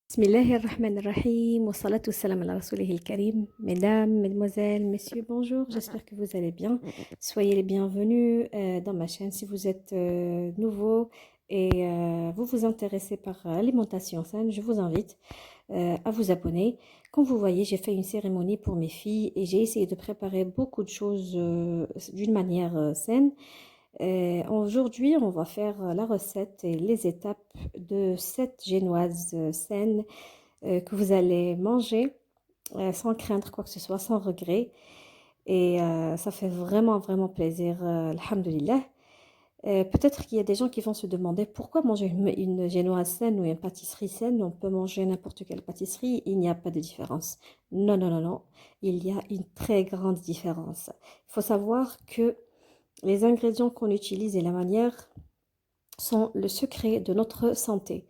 Bismillahirrahmanirrahim, wa salatu wassalam ala rasulihil karim. Mesdames, mesdemoiselles, messieurs, bonjour, j'espère que vous allez bien. Soyez les bienvenus dans ma chaîne si vous êtes nouveau et vous vous intéressez par l'alimentation saine, je vous invite à vous abonner. Comme vous voyez, j'ai fait une cérémonie pour mes filles et j'ai essayé de préparer beaucoup de choses d'une manière saine. Aujourd'hui, on va faire la recette et les étapes de cette génoise saine que vous allez manger sans craindre quoi que ce soit, sans regret. Et ça fait vraiment, vraiment plaisir, alhamdulillah. Peut-être qu'il y a des gens qui vont se demander pourquoi manger une génoise saine ou une pâtisserie saine. On peut manger n'importe quelle pâtisserie, il n'y a pas de différence. Non, non, non, non, il y a une très grande différence. Il faut savoir que les ingrédients qu'on utilise et la manière sont le secret de notre santé.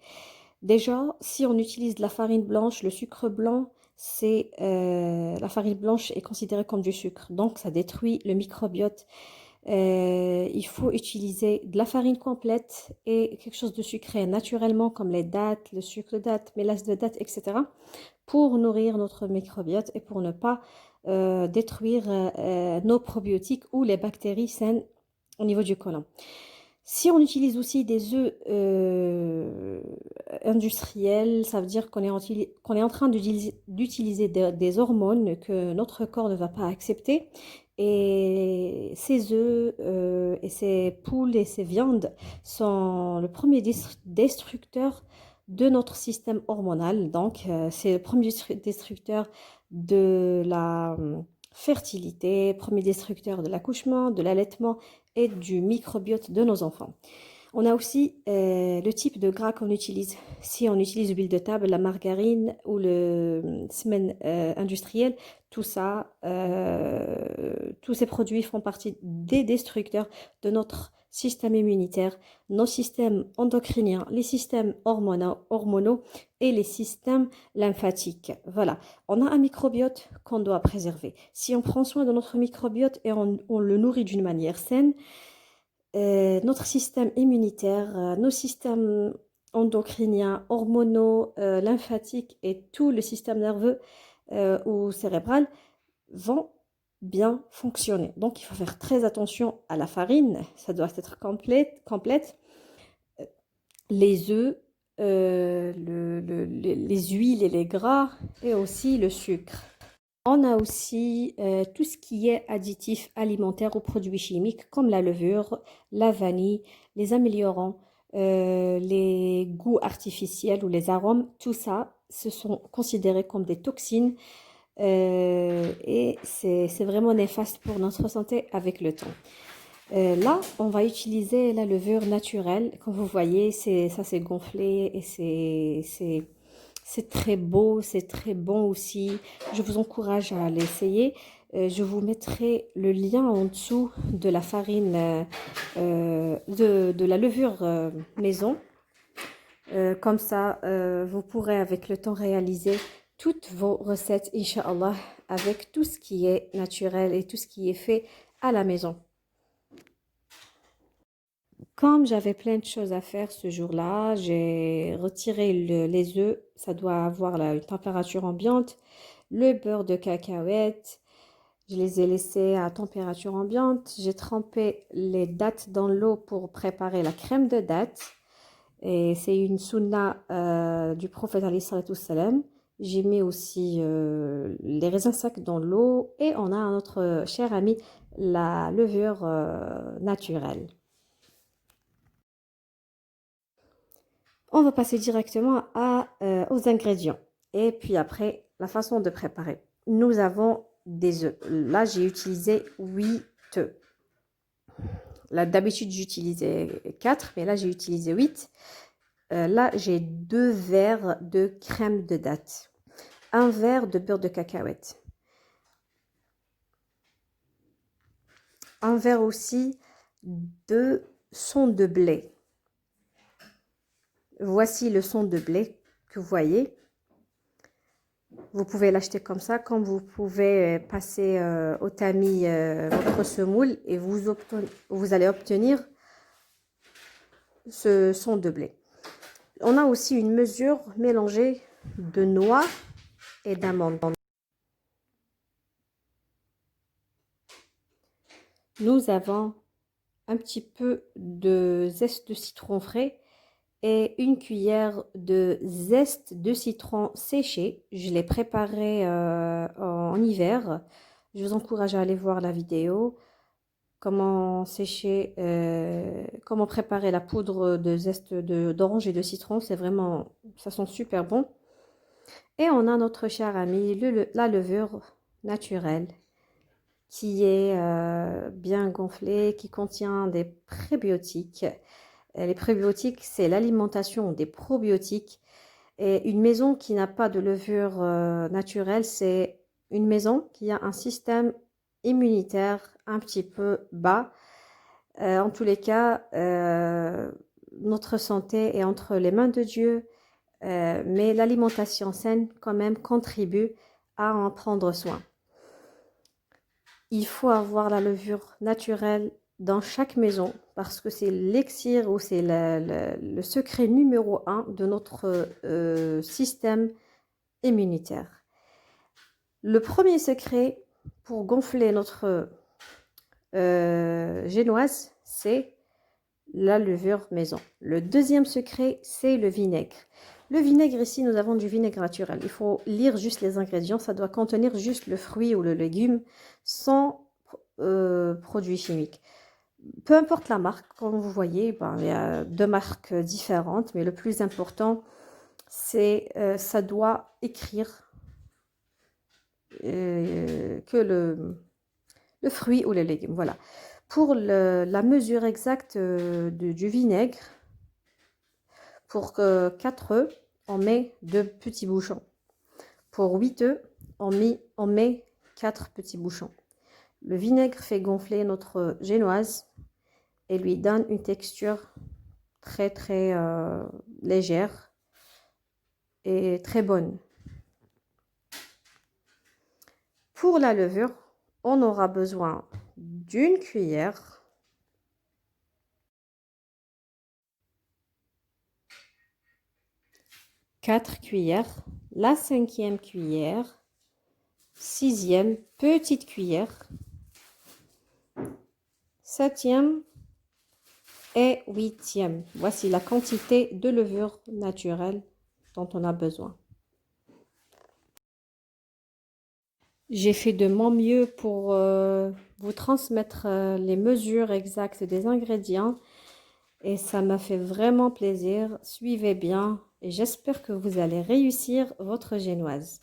Déjà, si on utilise de la farine blanche, le sucre blanc, la farine blanche est considérée comme du sucre, donc ça détruit le microbiote. Il faut utiliser de la farine complète et quelque chose de sucré naturellement comme les dattes, le sucre de date, mélasse de date, etc. pour nourrir notre microbiote et pour ne pas détruire nos probiotiques ou les bactéries saines au niveau du côlon. Si on utilise aussi des œufs industriels, ça veut dire qu'on est en train d'utiliser des hormones que notre corps ne va pas accepter. Et ces œufs et ces poules et ces viandes sont le premier destructeur de notre système hormonal. Donc, c'est le premier destructeur de la fertilité, premier destructeur de l'accouchement, de l'allaitement et du microbiote de nos enfants. On a aussi le type de gras qu'on utilise. Si on utilise l'huile de table, la margarine ou le semaine industriel, tout ça, tous ces produits font partie des destructeurs de notre système immunitaire, nos systèmes endocriniens, les systèmes hormonaux et les systèmes lymphatiques. Voilà, on a un microbiote qu'on doit préserver. Si on prend soin de notre microbiote et on le nourrit d'une manière saine, notre système immunitaire, nos systèmes endocriniens, hormonaux, lymphatiques et tout le système nerveux ou cérébral vont bien fonctionner. Donc, il faut faire très attention à la farine, ça doit être complète. Les œufs, les huiles et les gras et aussi le sucre. On a aussi tout ce qui est additifs alimentaires ou produits chimiques comme la levure, la vanille, les améliorants, les goûts artificiels ou les arômes. Tout ça, ce sont considérés comme des toxines et c'est vraiment néfaste pour notre santé avec le temps. Là, on va utiliser la levure naturelle. Comme vous voyez, ça s'est gonflé et c'est très beau, c'est très bon aussi. Je vous encourage à l'essayer. Je vous mettrai le lien en dessous de la farine, de la levure maison. Comme ça, vous pourrez avec le temps réaliser toutes vos recettes, Inch'Allah, avec tout ce qui est naturel et tout ce qui est fait à la maison. Comme j'avais plein de choses à faire ce jour-là, j'ai retiré les œufs, ça doit avoir une température ambiante, le beurre de cacahuète, je les ai laissés à température ambiante, j'ai trempé les dattes dans l'eau pour préparer la crème de dattes, et c'est une sunna du prophète alayhi salatu wassalam. J'ai mis aussi les raisins secs dans l'eau et on a notre cher ami la levure naturelle. On va passer directement aux ingrédients. Et puis après, la façon de préparer. Nous avons des œufs. Là, j'ai utilisé 8 œufs. Là, d'habitude, j'utilisais 4, mais là, j'ai utilisé 8. Là, j'ai 2 verres de crème de date. 1 verre de beurre de cacahuète. 1 verre aussi de son de blé. Voici le son de blé que vous voyez. Vous pouvez l'acheter comme ça, comme vous pouvez passer au tamis votre semoule et vous allez obtenir ce son de blé. On a aussi une mesure mélangée de noix et d'amandes. Nous avons un petit peu de zeste de citron frais et une cuillère de zeste de citron séché. Je l'ai préparé en hiver. Je vous encourage à aller voir la vidéo. Comment sécher, comment préparer la poudre de zeste d'orange et de citron. C'est vraiment, ça sent super bon. Et on a notre cher ami, la levure naturelle qui est bien gonflée, qui contient des prébiotiques. Les prébiotiques, c'est l'alimentation des probiotiques. Et une maison qui n'a pas de levure naturelle, c'est une maison qui a un système immunitaire un petit peu bas. En tous les cas, notre santé est entre les mains de Dieu, mais l'alimentation saine quand même contribue à en prendre soin. Il faut avoir la levure naturelle dans chaque maison parce que c'est l'élixir ou c'est le secret numéro 1 de notre système immunitaire. Le premier secret pour gonfler notre génoise, c'est la levure maison. Le deuxième secret, c'est le vinaigre. Le vinaigre, ici, nous avons du vinaigre naturel. Il faut lire juste les ingrédients. Ça doit contenir juste le fruit ou le légume sans produits chimiques. Peu importe la marque, comme vous voyez, il y a 2 marques différentes, mais le plus important, c'est ça doit écrire que le fruit ou le légume. Voilà. Pour la mesure exacte du vinaigre, pour 4 œufs, on met 2 petits bouchons. Pour 8 œufs, on met 4 petits bouchons. Le vinaigre fait gonfler notre génoise et lui donne une texture très très légère et très bonne. Pour la levure, on aura besoin d'une cuillère, 4 cuillères, la 5e cuillère, 6e petite cuillère, 7e et 8e. Voici la quantité de levure naturelle dont on a besoin. J'ai fait de mon mieux pour vous transmettre les mesures exactes des ingrédients et ça m'a fait vraiment plaisir. Suivez bien et j'espère que vous allez réussir votre génoise.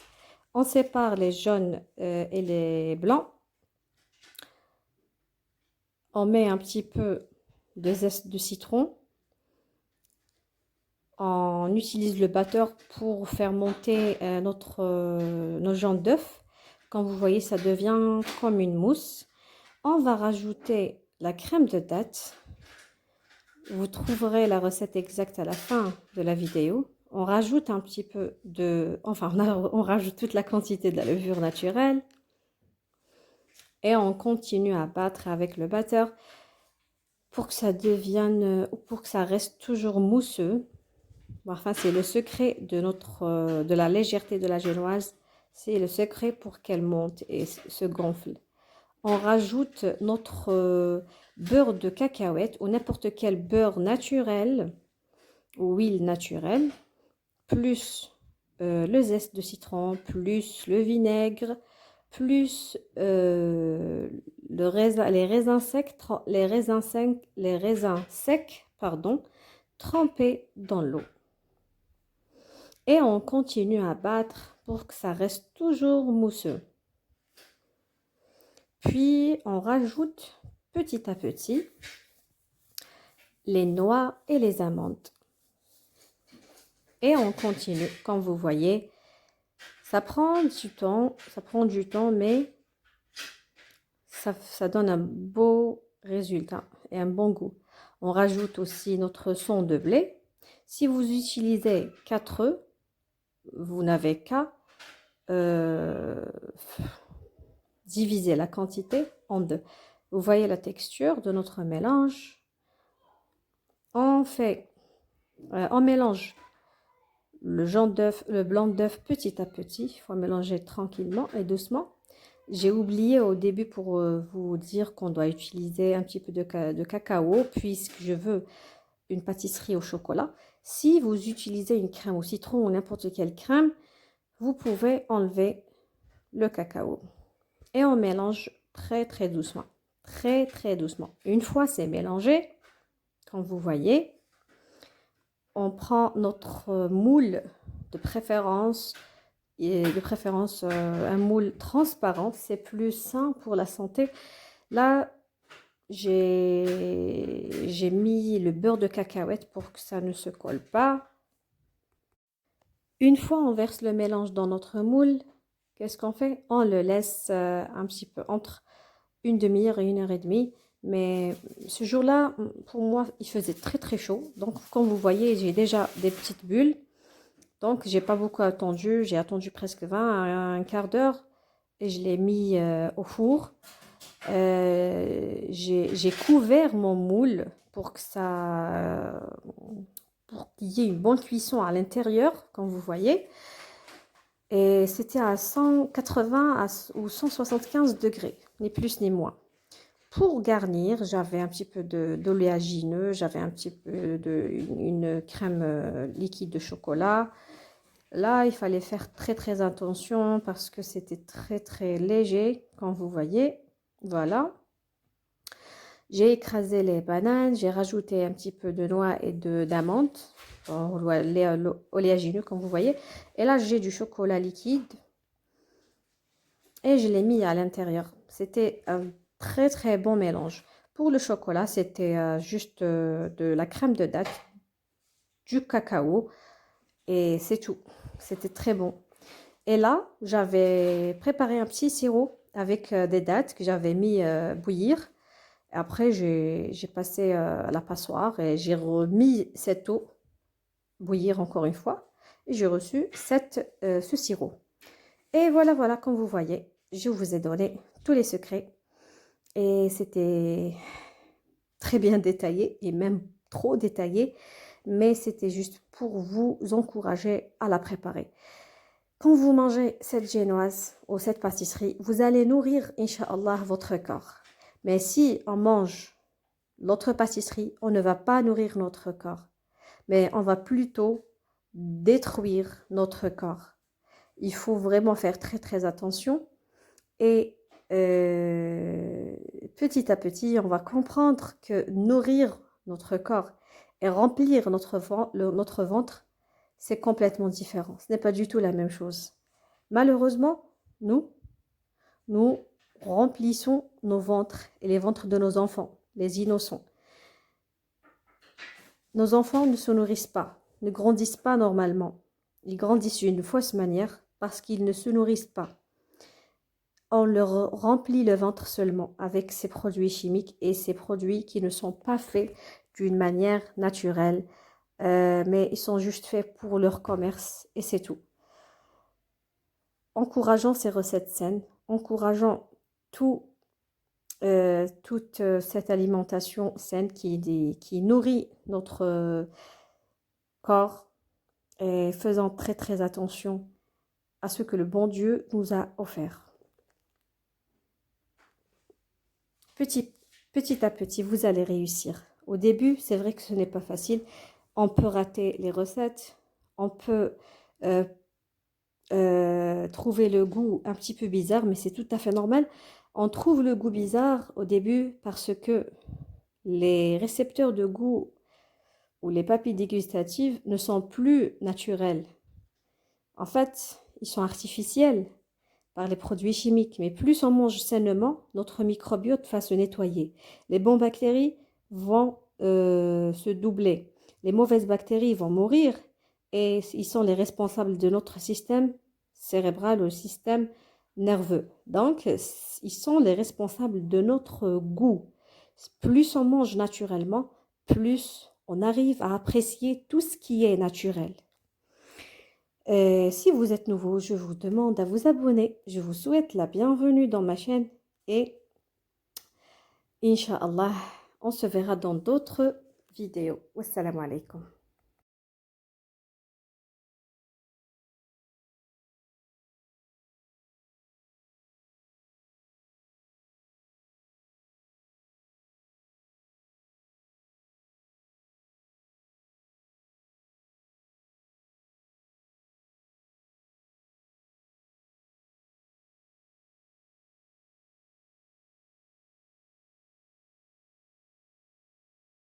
On sépare les jaunes et les blancs. On met un petit peu de zeste de citron. On utilise le batteur pour faire monter nos jaunes d'œufs. Comme vous voyez, ça devient comme une mousse. On va rajouter la crème de date. Vous trouverez la recette exacte à la fin de la vidéo. On rajoute un petit peu on rajoute toute la quantité de la levure naturelle. Et on continue à battre avec le batteur pour que ça reste toujours mousseux. Enfin, c'est le secret de la légèreté de la génoise. C'est le secret pour qu'elle monte et se gonfle. On rajoute notre beurre de cacahuète ou n'importe quel beurre naturel ou huile naturelle, plus le zeste de citron, plus le vinaigre, plus les raisins secs, trempés dans l'eau. Et on continue à battre pour que ça reste toujours mousseux. Puis on rajoute petit à petit les noix et les amandes. Et on continue, comme vous voyez, ça prend du temps, mais ça donne un beau résultat et un bon goût. On rajoute aussi notre son de blé. Si vous utilisez 4 œufs, vous n'avez qu'à diviser la quantité en 2. Vous voyez la texture de notre mélange. On mélange le blanc d'œuf petit à petit. Il faut mélanger tranquillement et doucement. J'ai oublié au début pour vous dire qu'on doit utiliser un petit peu de cacao puisque je veux une pâtisserie au chocolat. Si vous utilisez une crème au citron ou n'importe quelle crème, vous pouvez enlever le cacao. Et on mélange très très doucement. Très très doucement. Une fois c'est mélangé, comme vous voyez, on prend notre moule de préférence, un moule transparent, c'est plus sain pour la santé. Là, j'ai mis le beurre de cacahuète pour que ça ne se colle pas. Une fois on verse le mélange dans notre moule, qu'est-ce qu'on fait? On le laisse un petit peu entre une demi-heure et 1 heure et demie. Mais ce jour-là, pour moi, il faisait très très chaud. Donc, comme vous voyez, j'ai déjà des petites bulles. Donc, j'ai pas beaucoup attendu. J'ai attendu presque 20 à un quart d'heure et je l'ai mis au four. J'ai couvert mon moule pour que pour qu'il y ait une bonne cuisson à l'intérieur, comme vous voyez. Et c'était à 180 ou 175 degrés, ni plus ni moins. Pour garnir, j'avais un petit peu d'oléagineux, j'avais un petit peu une crème liquide de chocolat. Là, il fallait faire très très attention parce que c'était très très léger, comme vous voyez. Voilà. J'ai écrasé les bananes, j'ai rajouté un petit peu de noix et d'amandes, oléagineux comme vous voyez. Et là, j'ai du chocolat liquide et je l'ai mis à l'intérieur. C'était un très très bon mélange. Pour le chocolat, c'était juste de la crème de date, du cacao et c'est tout. C'était très bon. Et là, j'avais préparé un petit sirop avec des dattes que j'avais mis bouillir. Après, j'ai passé à la passoire et j'ai remis cette eau bouillir encore une fois. Et j'ai reçu ce sirop. Et voilà, voilà, comme vous voyez, je vous ai donné tous les secrets. Et c'était très bien détaillé et même trop détaillé. Mais c'était juste pour vous encourager à la préparer. Quand vous mangez cette génoise ou cette pâtisserie, vous allez nourrir, Inch'Allah, votre corps. Mais si on mange l'autre pâtisserie, on ne va pas nourrir notre corps, mais on va plutôt détruire notre corps. Il faut vraiment faire très très attention et petit à petit, on va comprendre que nourrir notre corps et remplir notre ventre, c'est complètement différent. Ce n'est pas du tout la même chose. Malheureusement, nous remplissons nos ventres et les ventres de nos enfants, les innocents. Nos enfants ne se nourrissent pas, ne grandissent pas normalement. Ils grandissent d'une fausse manière parce qu'ils ne se nourrissent pas. On leur remplit le ventre seulement avec ces produits chimiques et ces produits qui ne sont pas faits d'une manière naturelle, mais ils sont juste faits pour leur commerce et c'est tout. Encourageons ces recettes saines, encourageons toute cette alimentation saine qui nourrit notre corps et faisant très très attention à ce que le bon Dieu nous a offert. Petit à petit, vous allez réussir. Au début, c'est vrai que ce n'est pas facile. On peut rater les recettes, on peut trouver le goût un petit peu bizarre, mais c'est tout à fait normal. On trouve le goût bizarre au début parce que les récepteurs de goût ou les papilles dégustatives ne sont plus naturels. En fait, ils sont artificiels par les produits chimiques. Mais plus on mange sainement, notre microbiote va se nettoyer. Les bonnes bactéries vont se doubler. Les mauvaises bactéries vont mourir et ils sont les responsables de notre système cérébral ou système nerveux. Donc, ils sont les responsables de notre goût. Plus on mange naturellement, plus on arrive à apprécier tout ce qui est naturel. Si vous êtes nouveau, je vous demande à vous abonner. Je vous souhaite la bienvenue dans ma chaîne et Inch'Allah, on se verra dans d'autres vidéos. Wassalamu alaikum.